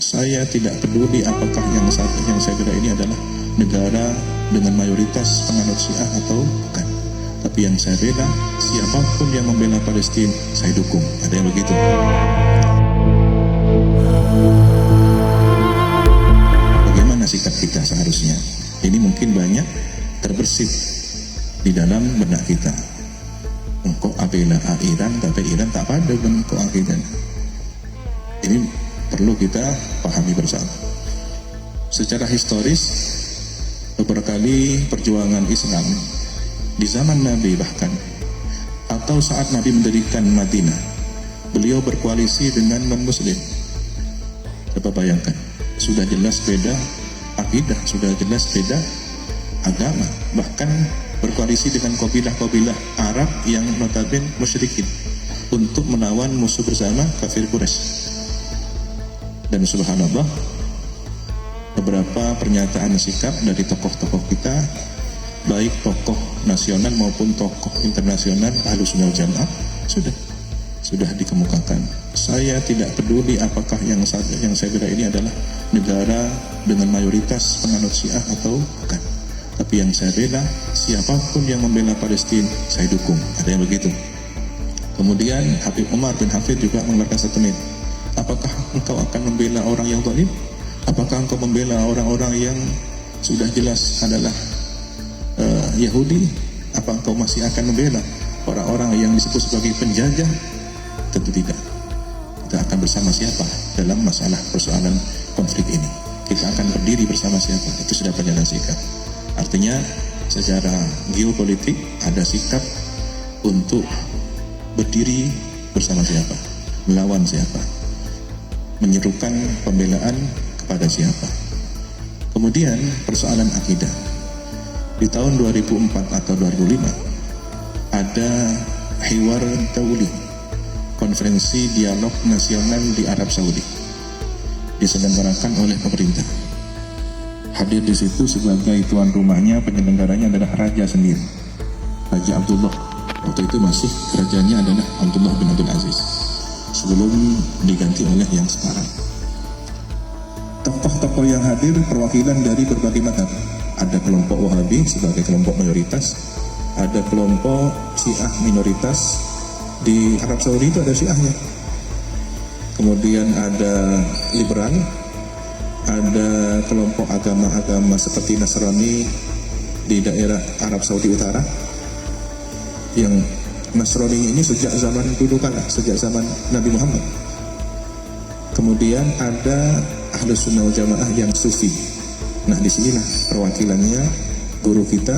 Saya tidak peduli apakah yang saya kira ini adalah negara dengan mayoritas penganut Syiah atau bukan. Tapi yang saya bela, siapapun yang membela Palestina, saya dukung. Ada yang begitu. Bagaimana sikap kita seharusnya? Ini mungkin banyak terbersit di dalam benak kita. Engkau abela Iran, tapi Iran tak pada dengan engkau akidah. Ini perlu kita pahami bersama. Secara historis, beberapa kali perjuangan Islam di zaman Nabi bahkan, atau saat Nabi mendirikan Madinah, beliau berkoalisi dengan non-Muslim. Coba bayangkan, sudah jelas beda akidah, sudah jelas beda agama, bahkan berkoalisi dengan kabilah-kabilah Arab yang notabene musyrikin untuk melawan musuh bersama kafir Quraisy. Dan subhanallah, beberapa pernyataan sikap dari tokoh-tokoh kita, baik tokoh nasional maupun tokoh internasional Ahlussunnah wal Jamaah, sudah dikemukakan. Saya tidak peduli apakah yang saya kira ini adalah negara dengan mayoritas penganut Syiah atau bukan. Tapi yang saya bela, siapapun yang membela Palestina, saya dukung. Ada yang begitu. Kemudian Habib Umar bin Hafid juga mengeluarkan statement. Apakah engkau akan membela orang yang zalim? Apakah engkau membela orang-orang yang sudah jelas adalah Yahudi? Apa engkau masih akan membela orang-orang yang disebut sebagai penjajah? Tentu tidak. Kita akan bersama siapa dalam masalah persoalan konflik ini? Kita akan berdiri bersama siapa? Itu sudah penjelasan sikap. Artinya secara geopolitik ada sikap untuk berdiri bersama siapa, melawan siapa, menyerukan pembelaan kepada siapa. Kemudian persoalan akidah. Di tahun 2004 atau 2005 ada Hiwar Dauli, konferensi dialog nasional di Arab Saudi, diselenggarakan oleh pemerintah. Hadir di situ sebagai tuan rumahnya, penyelenggaranya adalah raja sendiri, Raja Abdullah. Waktu itu masih kerajaannya adalah Abdullah bin Abdul Aziz, sebelum diganti oleh yang sekarang. Tokoh-tokoh yang hadir perwakilan dari berbagai mazhab. Ada kelompok Wahabi sebagai kelompok mayoritas, ada kelompok Syiah minoritas. Di Arab Saudi itu ada Syiahnya. Kemudian ada liberal, ada kelompok agama-agama seperti Nasrani di daerah Arab Saudi Utara. Yang Nasrani ini sejak zaman dulu kala, sejak zaman Nabi Muhammad. Kemudian ada Ahlussunnah wal Jamaah yang Sufi. Nah, disinilah perwakilannya guru kita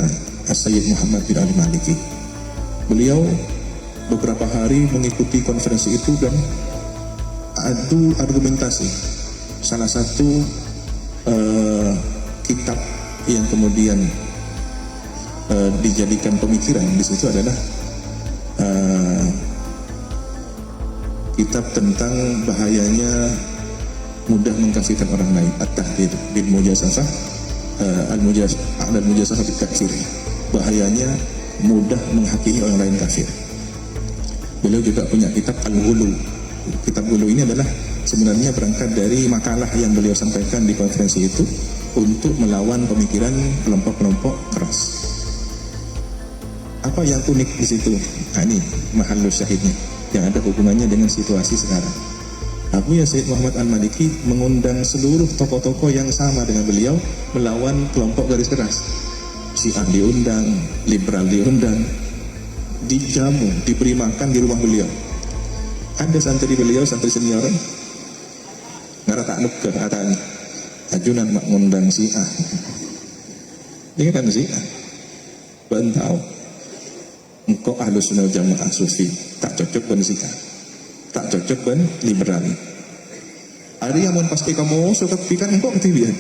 As-Sayyid Muhammad bin Ali Maliki. Beliau beberapa hari mengikuti konferensi itu dan adu argumentasi. Salah satu kitab yang kemudian dijadikan pemikiran di situ adalah kitab tentang bahayanya mudah mengkafirkan orang lain, At-Tahdir bil Mujazafah, Al-Mujazafah bil Takfir. Bahayanya mudah menghakimi orang lain kafir. Beliau juga punya kitab Al-Ghulu. Kitab Ghulu ini adalah sebenarnya berangkat dari makalah yang beliau sampaikan di konferensi itu untuk melawan pemikiran kelompok-kelompok keras. Apa yang unik di situ? Nah, ini mahallus syahidnya yang ada hubungannya dengan situasi sekarang. Abu Sayyid Muhammad Al-Maliki mengundang seluruh tokoh-tokoh yang sama dengan beliau melawan kelompok garis keras. Syiah diundang, liberal diundang, dijamu, diberi makan di rumah beliau. Ada santri beliau, santri senior, ngara tak nuk ke atani ajunan mak ngundang Syiah. Ini kan Syiah bentau engkau Ahlussunnah wal Jamaah Sufi, tak cocok ben Syiah, tak cocok ben liberal. Ada yang mau pasti kamu suka pikir engkau ketibian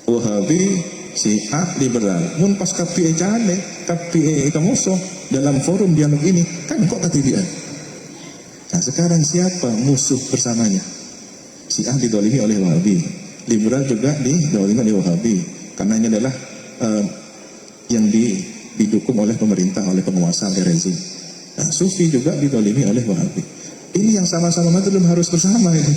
Wahabi, Syiah, liberal. Mun pas kapi ejane, kapi kamu so dalam forum dialog ini kan engkau ketibian. Nah, sekarang siapa musuh bersamanya? Syiah didolimi oleh Wahabi, liberal juga didolimi oleh Wahabi, karena ini adalah yang didukung oleh pemerintah, oleh penguasa, oleh rezim. Nah, Sufi juga didolimi oleh Wahabi. Ini yang sama-sama mazlum harus bersama ini.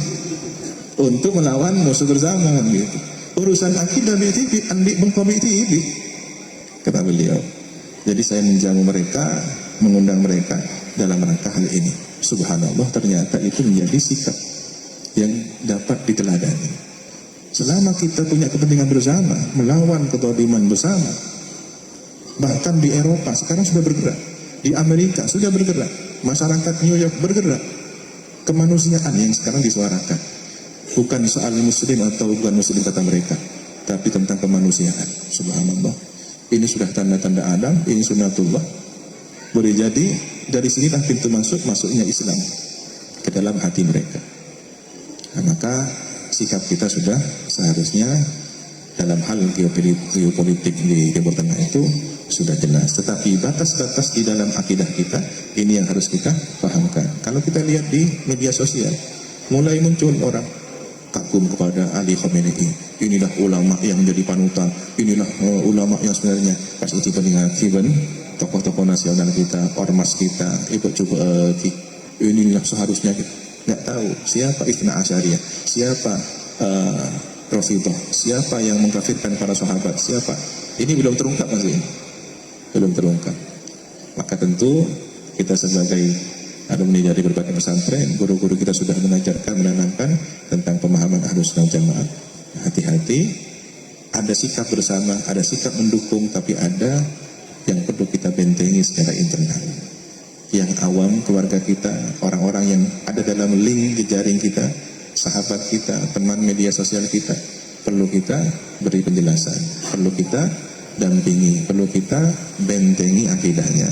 untuk melawan musuh bersama gitu. Urusan akidah BTP andik BTP kata beliau. Jadi saya menjamu mereka, mengundang mereka dalam rangka hal ini. Subhanallah, ternyata itu menjadi sikap yang dapat diteladani. Selama kita punya kepentingan bersama, melawan kezaliman bersama, bahkan di Eropa sekarang sudah bergerak, di Amerika sudah bergerak, masyarakat New York bergerak, kemanusiaan yang sekarang disuarakan, bukan soal muslim atau bukan muslim kata mereka, tapi tentang kemanusiaan. Subhanallah, ini sudah tanda-tanda Adam, ini sunnatullah. Boleh jadi dari sinilah pintu masuknya Islam ke dalam hati mereka. Nah, maka sikap kita sudah seharusnya dalam hal geopolitik di Timur Tengah itu sudah jelas. Tetapi batas-batas di dalam akidah kita ini yang harus kita pahamkan. Kalau kita lihat di media sosial, mulai muncul orang kagum kepada Ali Khamenei. Inilah ulama yang menjadi panutan. Inilah ulama yang sebenarnya pas itu peningatan tokoh-tokoh nasional kita, ormas kita, inilah seharusnya kita nggak tahu siapa Ithna Asyariyah, siapa Rafidhah, siapa yang mengkafirkan para sahabat, siapa. Ini belum terungkap masih, belum terungkap. Maka tentu kita sebagai alumni dari berbagai pesantren, guru-guru kita sudah mengajarkan, menanamkan tentang pemahaman Ahlus Sunnah Jamaah. Hati-hati, ada sikap bersama, ada sikap mendukung, tapi ada yang perlu kita bentengi secara internal. Yang awam, keluarga kita, orang-orang yang ada dalam link jejaring kita, sahabat kita, teman media sosial kita, perlu kita beri penjelasan, perlu kita dampingi, perlu kita bentengi akidahnya.